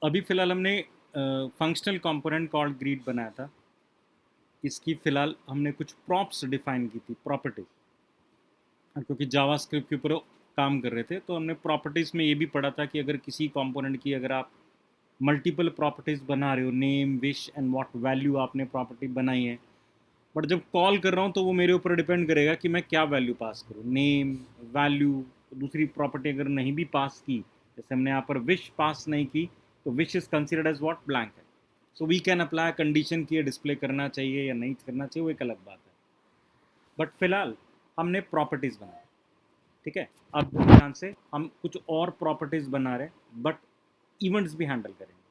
अभी फ़िलहाल हमने फंक्शनल कंपोनेंट कॉल्ड ग्रीड बनाया था। इसकी फ़िलहाल हमने कुछ प्रॉप्स डिफ़ाइन की थी, प्रॉपर्टी। क्योंकि जावास्क्रिप्ट के ऊपर काम कर रहे थे, तो हमने प्रॉपर्टीज़ में ये भी पढ़ा था कि अगर किसी कंपोनेंट की अगर आप मल्टीपल प्रॉपर्टीज़ बना रहे हो, name, wish and what value आपने प्रॉपर्टी बनाई है, बट जब कॉल कर रहा हूँ तो वो मेरे ऊपर डिपेंड करेगा कि मैं क्या वैल्यू पास करूँ, नेम, वैल्यू। दूसरी प्रॉपर्टी अगर नहीं भी पास की, जैसे हमने यहाँ पर विश पास नहीं की, तो which is considered as what, blank है। So we can apply condition की डिस्प्ले करना चाहिए या नहीं करना चाहिए, वो एक अलग बात है। बट फिलहाल हमने प्रॉपर्टीज़ बनाई, ठीक है। अब ध्यान से हम कुछ और प्रॉपर्टीज़ बना रहे हैं, बट इवेंट्स भी हैंडल करेंगे।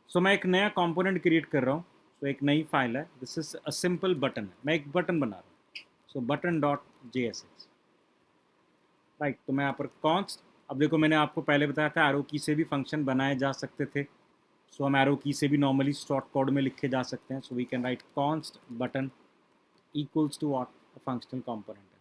सो मैं एक नया कंपोनेंट क्रिएट कर रहा हूँ। सो एक नई फाइल है, this is a simple button, मैं एक बटन बना रहा हूँ। सो बटन डॉट JSX, राइट। तो मैं यहाँ पर कॉन्स्ट, अब देखो मैंने आपको पहले बताया था एरो की से भी फंक्शन बनाए जा सकते थे। सो हम एरो की से भी नॉर्मली शॉर्ट कोड में लिखे जा सकते हैं। So we can write const button equals to what, a functional component है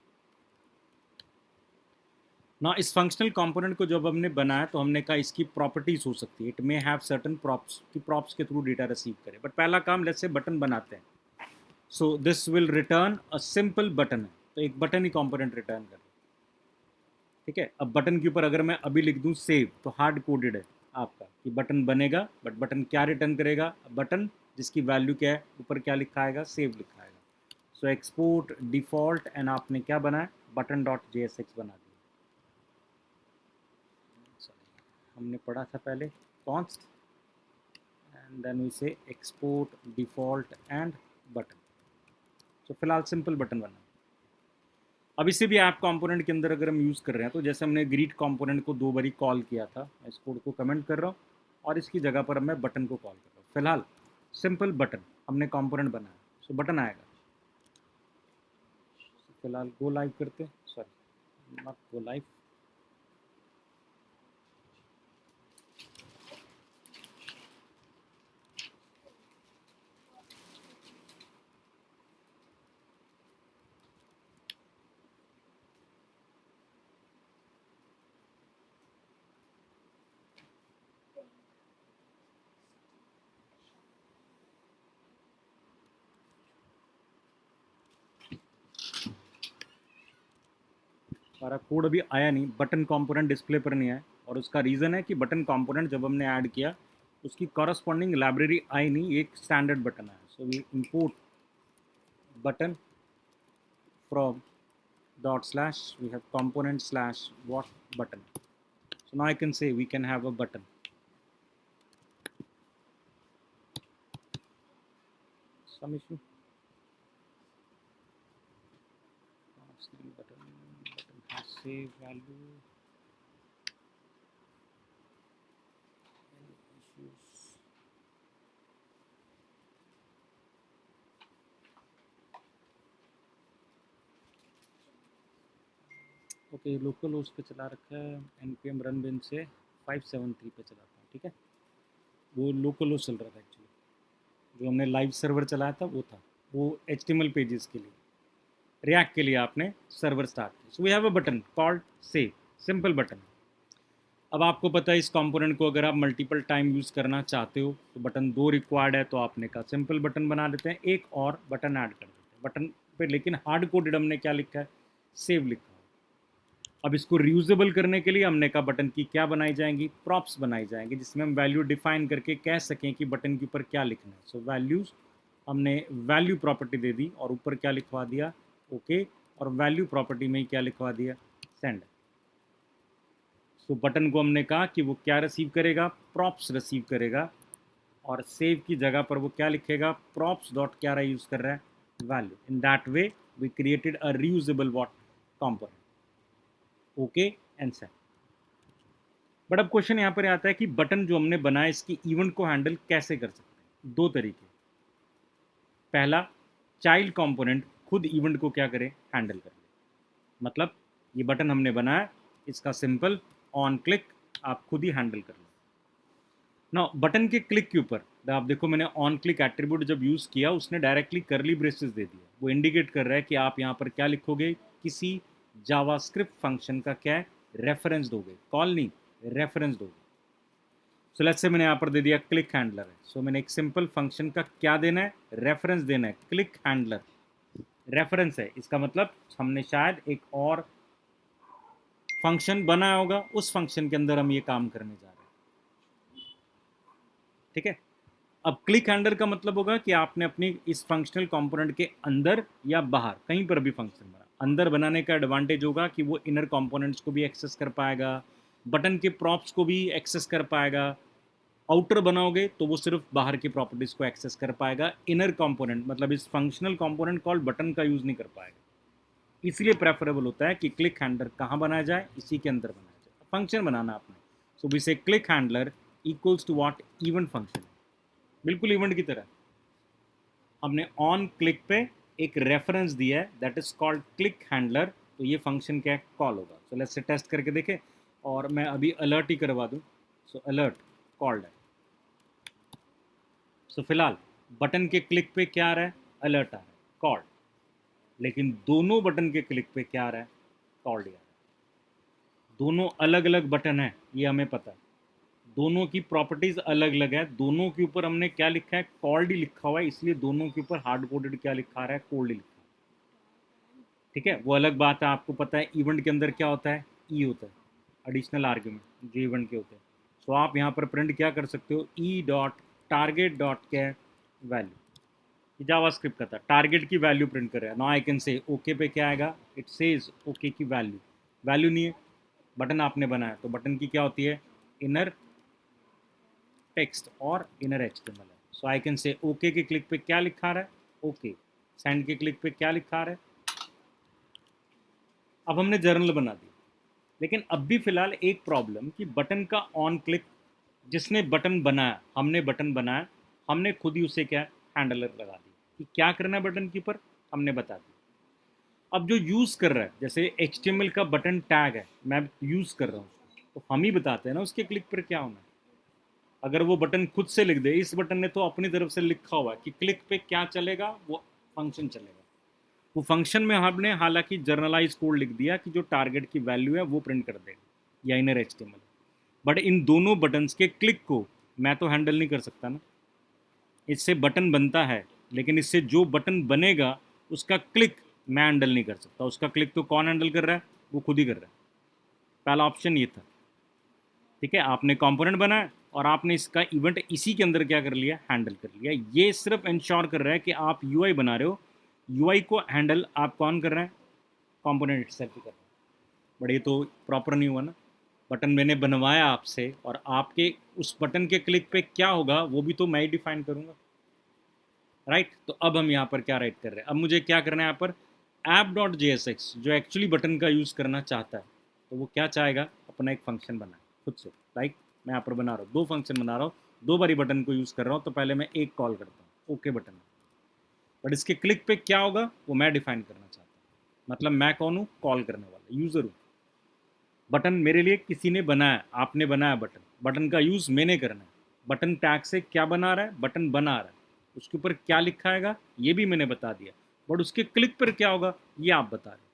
ना। इस फंक्शनल कंपोनेंट को जब हमने बनाया तो हमने कहा इसकी प्रॉपर्टीज हो सकती है, it may have certain props, कि प्रॉप्स के थ्रू डेटा रिसीव करे। बट पहला काम लेट्स से बटन बनाते हैं। So this will return a simple button है, तो एक बटन ही कंपोनेंट रिटर्न कर, ठीक है। अब बटन के ऊपर अगर मैं अभी लिख दूं सेव, तो हार्ड कोडेड है आपका कि बटन बनेगा, बट बटन क्या रिटर्न करेगा, बटन जिसकी वैल्यू क्या है, ऊपर क्या लिखा आएगा, सेव लिखा आएगा। सो एक्सपोर्ट डिफॉल्ट, एंड आपने क्या बनाया, बटन डॉट JSX बना दिया। हमने पढ़ा था पहले कॉन्स्ट, एंड देन वी से एक्सपोर्ट डिफॉल्ट एंड बटन। तो फिलहाल सिंपल बटन बना। अब इसे भी ऐप कंपोनेंट के अंदर अगर हम यूज़ कर रहे हैं, तो जैसे हमने ग्रीट कंपोनेंट को 2 बारी कॉल किया था, मैं इस कोड को कमेंट कर रहा हूँ और इसकी जगह पर मैं बटन को कॉल कर रहा हूँ। फिलहाल सिंपल बटन हमने कंपोनेंट बनाया, सो बटन आएगा। फिलहाल गो लाइव करते हैं, सॉरी नॉट गो लाइव। हमारा कोड अभी आया नहीं, बटन कंपोनेंट डिस्प्ले पर नहीं आया, और उसका रीज़न है कि बटन कंपोनेंट जब हमने ऐड किया उसकी कॉरस्पॉन्डिंग लाइब्रेरी आई नहीं, एक स्टैंडर्ड बटन है। So we import button from dot slash, we have component slash what button. So now I can say we can have a button. Some issue. Button has save value. Any issues? Okay, local host पे चला रखा है, npm run बिन से 573 पे चलाता हूँ, ठीक है। वो लोकल होस्ट चल रहा था एक्चुअली, जो हमने लाइव सर्वर चलाया था वो था, वो HTML पेजेस के लिए, रिएक्ट के लिए आपने सर्वर स्टार्ट किया। So we have a button called save, simple button. अब आपको पता है इस कंपोनेंट को अगर आप मल्टीपल टाइम यूज़ करना चाहते हो, तो बटन 2 रिक्वायर्ड है, तो आपने कहा सिंपल बटन बना देते हैं, एक और बटन ऐड कर देते हैं बटन पे। लेकिन हार्ड कोडेड हमने क्या लिखा है, सेव लिखा है। अब इसको रियूजेबल करने के लिए हमने कहा बटन की क्या बनाई जाएंगी, प्रॉप्स बनाई जाएंगी, जिसमें हम वैल्यू डिफाइन करके कह सकें कि बटन के ऊपर क्या लिखना है। सो वैल्यूज़, हमने वैल्यू प्रॉपर्टी दे दी और ऊपर क्या लिखवा दिया, ओके। और वैल्यू प्रॉपर्टी में ही क्या लिखवा दिया, सेंड। तो बटन को हमने कहा कि वो क्या रिसीव करेगा, प्रॉप्स रिसीव करेगा, और सेव की जगह पर वो क्या लिखेगा, प्रॉप्स डॉट क्या रहा यूज़ कर रहा है, value. In that way we created a reusable what component, okay and set. But अब क्वेश्चन यहाँ पर आता है कि बटन जो हमने बनाया इसकी इवेंट को हैंडल कैसे कर सकते हैं। 2 तरीके, पहला, चाइल्ड कंपोनेंट खुद इवेंट को क्या करे, हैंडल करे। मतलब ये बटन हमने बनाया, इसका सिंपल ऑन क्लिक आप खुद ही हैंडल कर लो ना। बटन के क्लिक के ऊपर आप देखो, मैंने ऑन क्लिक एट्रीब्यूट जब यूज़ किया उसने डायरेक्टली करली ब्रेसेस दे दिया, वो इंडिकेट कर रहा है कि आप यहाँ पर क्या लिखोगे, किसी जावास्क्रिप्ट फंक्शन का क्या है, रेफरेंस दोगे, कॉल नहीं, रेफरेंस दोगे। सो लेट्स से मैंने यहाँ पर दे दिया क्लिक हैंडलर है, सो मैंने एक सिंपल फंक्शन का क्या देना है, रेफरेंस देना है, क्लिक हैंडलर रेफरेंस है, इसका मतलब हमने शायद एक और फंक्शन बनाया होगा, उस फंक्शन के अंदर हम ये काम करने जा रहे हैं, ठीक है। अब क्लिक हैंडलर का मतलब होगा कि आपने अपनी इस फंक्शनल कंपोनेंट के अंदर या बाहर कहीं पर भी फंक्शन बना, अंदर बनाने का एडवांटेज होगा कि वो इनर कंपोनेंट्स को भी एक्सेस कर पाएगा, बटन के प्रॉप्स को भी एक्सेस कर पाएगा। आउटर बनाओगे तो वो सिर्फ बाहर की प्रॉपर्टीज को एक्सेस कर पाएगा, इनर कंपोनेंट मतलब इस फंक्शनल कंपोनेंट कॉल्ड बटन का यूज नहीं कर पाएगा। इसलिए प्रेफरेबल होता है कि क्लिक हैंडलर कहाँ बनाया जाए, इसी के अंदर बनाया जाए, फंक्शन बनाना आपने। So we say click handler equals to what, event function, बिल्कुल इवेंट की तरह। हमने ऑन क्लिक पे एक रेफरेंस दिया है that is called click handler, तो ये फंक्शन क्या कॉल होगा। सो लेट्स से टेस्ट करके देखें, और मैं अभी अलर्ट ही करवा दूं। सो अलर्ट कॉल्ड है, सो फिलहाल बटन के क्लिक पे क्या आ रहा है, अलर्ट आ रहा है, कॉल्ड। लेकिन दोनों बटन के क्लिक पे क्या आ रहा है, कॉल्ड आ रहा है। दोनों अलग अलग बटन है, ये हमें पता है, दोनों की प्रॉपर्टीज अलग अलग है, दोनों के ऊपर हमने क्या लिखा है, कॉल्ड ही लिखा हुआ है, इसलिए दोनों के ऊपर हार्ड कोडेड क्या लिखा रहा है, कोल्ड लिखा है, ठीक है। वो अलग बात है, आपको पता है इवेंट के अंदर क्या होता है, ई होता है, एडिशनल आर्ग्यूमेंट जो इवेंट के होते हैं। सो आप यहाँ पर प्रिंट क्या कर सकते हो, ई डॉट टारगेट डॉट क्या वैल्यू, जावास्क्रिप्ट का था, टारगेट की वैल्यू प्रिंट कर रहा है। Now I can say okay पे क्या आएगा, इट सेज ओके की वैल्यू, वैल्यू नहीं है, बटन आपने बनाया तो बटन की क्या होती है, इनर टेक्स्ट और इनर एचटीएमएल है। सो आई कैन से ओके के क्लिक पे क्या लिखा रहा है, ओके, सेंड के क्लिक पे क्या लिखा रहा है। अब हमने जर्नल बना दी, लेकिन अब भी फिलहाल एक प्रॉब्लम कि बटन का ऑन क्लिक, जिसने बटन बनाया, हमने बटन बनाया, हमने खुद ही उसे क्या हैंडलर लगा दी कि क्या करना है बटन के ऊपर, हमने बता दिया। अब जो यूज़ कर रहा है, जैसे HTML का बटन टैग है, मैं यूज़ कर रहा हूँ उसको, तो हम ही बताते हैं ना उसके क्लिक पर क्या होना है। अगर वो बटन खुद से लिख दे, इस बटन ने तो अपनी तरफ से लिखा हुआ है कि क्लिक पे क्या चलेगा, वो फंक्शन चलेगा। वो फंक्शन में हमने हालांकि जर्नलाइज कोड लिख दिया कि जो टारगेट की वैल्यू है वो प्रिंट कर देगा, या इनर HTML। बट इन दोनों बटन्स के क्लिक को मैं तो हैंडल नहीं कर सकता ना, इससे बटन बनता है, लेकिन इससे जो बटन बनेगा उसका क्लिक मैं हैंडल नहीं कर सकता। उसका क्लिक तो कौन हैंडल कर रहा है, वो खुद ही कर रहा है। पहला ऑप्शन ये था, ठीक है। आपने कंपोनेंट बनाया और आपने इसका इवेंट इसी के अंदर क्या कर लिया, हैंडल कर लिया। ये सिर्फ इंश्योर कर रहा है कि आप यूआई बना रहे हो, यूआई को हैंडल आप कौन कर रहे हैं, कंपोनेंट इटसेल्फ ही कर रहे हैं। बट ये तो प्रॉपर नहीं हुआ ना, बटन मैंने बनवाया आपसे, और आपके उस बटन के क्लिक पे क्या होगा वो भी तो मैं ही डिफाइन करूँगा, राइट। तो अब हम यहाँ पर क्या राइट कर रहे हैं, अब मुझे क्या करना है यहाँ पर, app.jsx जो एक्चुअली बटन का यूज़ करना चाहता है, तो वो क्या चाहेगा, अपना एक फंक्शन बनाए खुद से। लाइक मैं यहाँ पर बना रहा हूँ, दो फंक्शन बना रहा हूँ, दो बारी बटन को यूज़ कर रहा हूँ, तो पहले मैं एक कॉल करता हूँ ओके बटन, बट इसके क्लिक पे क्या होगा वो मैं डिफाइन करना चाहता हूँ। मतलब मैं कौन हूँ, कॉल करने वाला यूज़र हूँ। बटन मेरे लिए किसी ने बनाया, आपने बनाया बटन, बटन का यूज़ मैंने करना है। बटन टैग से क्या बना रहा है, बटन बना रहा है, उसके ऊपर क्या लिखा आएगा ये भी मैंने बता दिया, बट उसके क्लिक पर क्या होगा ये आप बता रहे,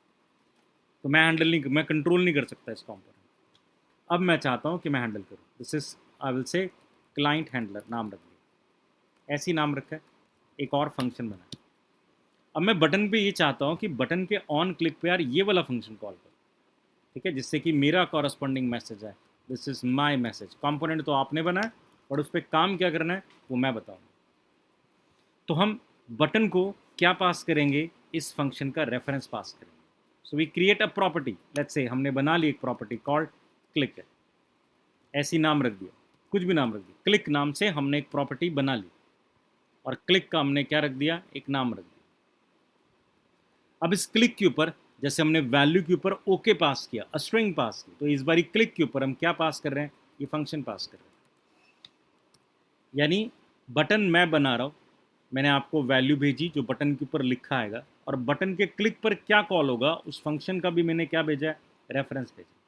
तो मैं हैंडल नहीं, मैं कंट्रोल नहीं कर सकता इस कंपोनेंट। अब मैं चाहता हूँ कि मैं हैंडल करूँ, this is I will say client handler नाम रख दिया, ऐसी नाम रखा है, एक और फंक्शन बना। अब मैं बटन पे ये चाहता हूँ कि बटन के ऑन क्लिक पे यार ये वाला फंक्शन कॉल करो, ठीक है, जिससे कि मेरा कॉरस्पॉन्डिंग मैसेज है, this is my message. Component तो आपने बनाया, और उस पर काम क्या करना है वो मैं बताऊँगा। तो हम बटन को क्या पास करेंगे, इस फंक्शन का रेफरेंस पास करेंगे। So we create a property, let's say हमने बना ली एक प्रॉपर्टी कॉल्ड क्लिक है, ऐसी नाम रख दिया, कुछ भी नाम रख दिया, क्लिक नाम से हमने एक प्रॉपर्टी बना ली, और क्लिक का हमने क्या रख दिया, एक नाम रख दिया। अब इस क्लिक के ऊपर, जैसे हमने वैल्यू के ऊपर ओके पास किया, स्ट्रिंग पास की, तो इस बारी क्लिक के ऊपर हम क्या पास कर रहे हैं, ये फंक्शन पास कर रहे हैं। यानी बटन मैं बना रहा हूँ, मैंने आपको वैल्यू भेजी जो बटन के ऊपर लिखा आएगा, और बटन के क्लिक पर क्या कॉल होगा उस फंक्शन का भी मैंने क्या भेजा है, रेफरेंस भेजा,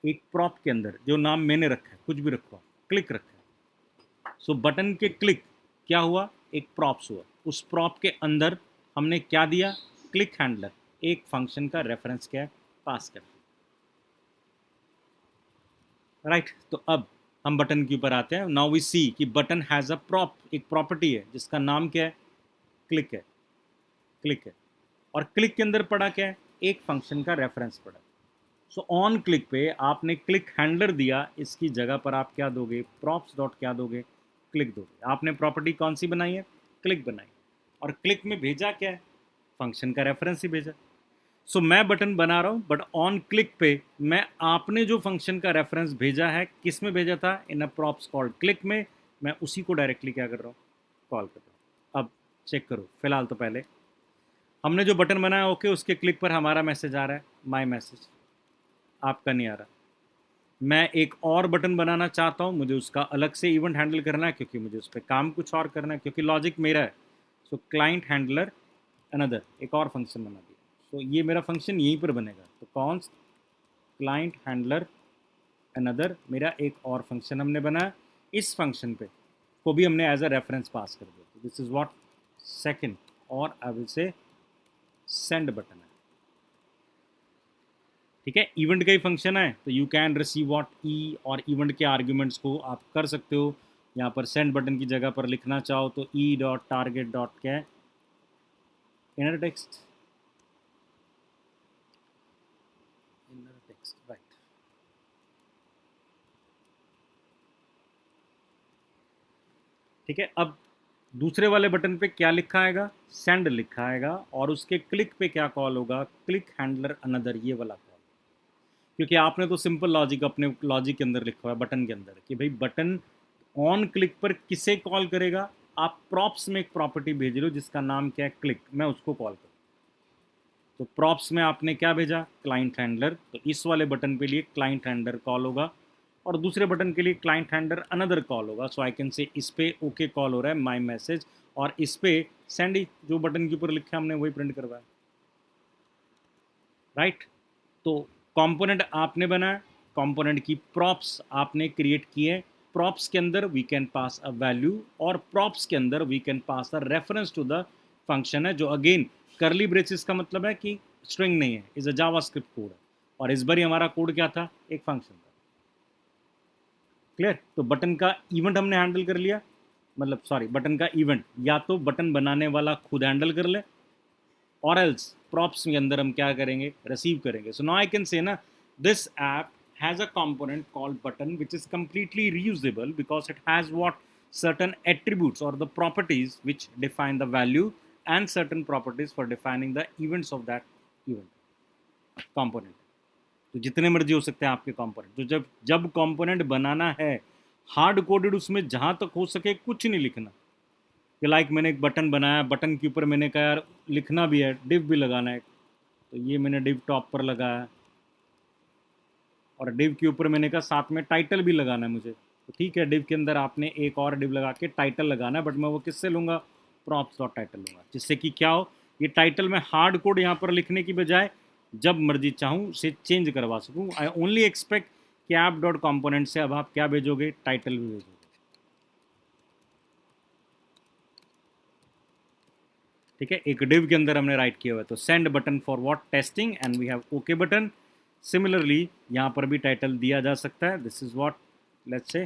एक प्रॉप के अंदर जो नाम मैंने रखा है, कुछ भी रखा, क्लिक रखा है। सो बटन के क्लिक क्या हुआ, एक प्रॉप्स हुआ, उस प्रॉप के अंदर हमने क्या दिया, क्लिक हैंडलर, एक फंक्शन का रेफरेंस क्या है, पास कर दिया, राइट। तो अब हम बटन के ऊपर आते हैं. नाउ वी सी कि बटन हैज़ अ प्रॉप, एक प्रॉपर्टी है जिसका नाम क्या है, क्लिक है. क्लिक है, और क्लिक के अंदर पड़ा क्या है, एक फंक्शन का रेफरेंस पड़ा. सो ऑन क्लिक पे आपने क्लिक हैंडलर दिया, इसकी जगह पर आप क्या दोगे, प्रॉप्स डॉट क्या दोगे, क्लिक दोगे. आपने प्रॉपर्टी कौन सी बनाई है, क्लिक बनाई, और क्लिक में भेजा क्या है, फंक्शन का रेफरेंस ही भेजा. सो मैं बटन बना रहा हूँ, बट ऑन क्लिक पे मैं आपने जो फंक्शन का रेफरेंस भेजा है, किस में भेजा था, इन अ प्रॉप्स कॉल्ड क्लिक में, मैं उसी को डायरेक्टली क्या कर रहा हूँ, कॉल कर रहा हूँ. अब चेक करो, फिलहाल तो पहले हमने जो बटन बनाया, ओके, उसके क्लिक पर हमारा मैसेज आ रहा है, माई मैसेज, आपका नहीं आ रहा. मैं एक और बटन बनाना चाहता हूँ, मुझे उसका अलग से इवेंट हैंडल करना है, क्योंकि मुझे उस पर काम कुछ और करना है, क्योंकि लॉजिक मेरा है. सो क्लाइंट हैंडलर अनदर, एक और फंक्शन बना दिया. सो ये मेरा फंक्शन यहीं पर बनेगा. तो कौन, क्लाइंट हैंडलर अनदर, मेरा एक और फंक्शन हमने बनाया. इस फंक्शन पे को भी हमने एज अ रेफरेंस पास कर दिया. दिस इज व्हाट सेकंड, और I will say send button है. ठीक है, इवेंट का ही फंक्शन है, तो यू कैन रिसीव व्हाट ई, और इवेंट के आर्ग्यूमेंट्स को आप कर सकते हो. यहाँ पर सेंड बटन की जगह पर लिखना चाहो तो ई डॉट टारगेट डॉट क्या, inner text, inner text, right. ठीक है, अब दूसरे वाले बटन पे क्या लिखा आएगा, सेंड लिखा आएगा, और उसके क्लिक पे क्या कॉल होगा, क्लिक हैंडलर अनदर, ये वाला कॉल. क्योंकि आपने तो सिंपल लॉजिक अपने लॉजिक के अंदर लिखा हुआ है बटन के अंदर कि भाई बटन ऑन क्लिक पर किसे कॉल करेगा. आप प्रॉप्स में एक प्रॉपर्टी भेज लो जिसका नाम क्या है, क्लिक, मैं उसको कॉल करूँ. तो प्रॉप्स में आपने क्या भेजा, क्लाइंट हैंडलर, तो इस वाले बटन के लिए क्लाइंट हैंडलर कॉल होगा, और दूसरे बटन के लिए क्लाइंट हैंडलर अनदर कॉल होगा. सो आई कैन से इस पे ओके कॉल हो रहा है, माई मैसेज, और इस पे सेंड, जो बटन के ऊपर लिखा हमने वही प्रिंट करवाया, राइट. तो कंपोनेंट आपने बनाया, कंपोनेंट की प्रॉप्स आपने क्रिएट किए. प्रॉप्स के अंदर we can pass a value, और प्रॉप्स के अंदर we can pass a reference to the function है, जो अगेन करली ब्रेसेस का मतलब है कि स्ट्रिंग नहीं है, इज अ जावास्क्रिप्ट कोड है. और इस बार हमारा कोड क्या था, एक फंक्शन था. क्लियर. तो बटन का इवेंट हमने हैंडल कर लिया, मतलब सॉरी, बटन का इवेंट या तो बटन बनाने वाला खुद हैंडल कर ले, और एल्स प्रॉप्स के अंदर हम क्या करेंगे, रिसीव करेंगे. So now I can say ना, this app has a component called button which is completely reusable because it has what, certain attributes or the properties which define the value, and certain properties for defining the events of that event component. तो जितने मर्जी हो सकते हैं आपके component. तो जब जब कंपोनेंट बनाना है, हार्ड कोडेड, उसमें जहाँ तक हो सके कुछ नहीं लिखना. कि लाइक मैंने एक बटन बनाया, बटन के ऊपर मैंने कहा यार लिखना भी है, डिव भी लगाना है, तो ये मैंने डिव टॉप पर लगाया, और डिव के ऊपर मैंने कहा साथ में टाइटल भी लगाना है मुझे. तो ठीक है, डिव के अंदर आपने एक और डिव लगा के टाइटल लगाना है, बट मैं वो किससे लूँगा, प्रॉप्स डॉट टाइटल लूँगा, जिससे कि क्या हो, ये टाइटल में हार्ड कोड यहाँ पर लिखने की बजाय जब मर्जी चाहूँ से चेंज करवा सकूँ. आई ओनली एक्सपेक्ट कि ऐप डॉट कॉम्पोनेंट से अब आप क्या भेजोगे, टाइटल भी भेजोगे. ठीक है, एक डिव के अंदर हमने राइट किया हुआ है, तो send button for what, testing, and we have okay button. Similarly यहाँ पर भी टाइटल दिया जा सकता है, this is what, let's say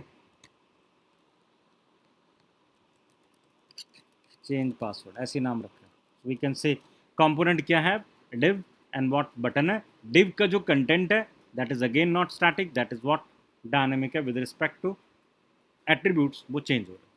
change password, ऐसे नाम रखा है. वी कैन से कंपोनेंट क्या है, डिव, एंड व्हाट बटन है. डिव का जो कंटेंट है that is again not static, that is what dynamic है, विद रिस्पेक्ट टू एट्रीब्यूट्स वो चेंज हो रहा है.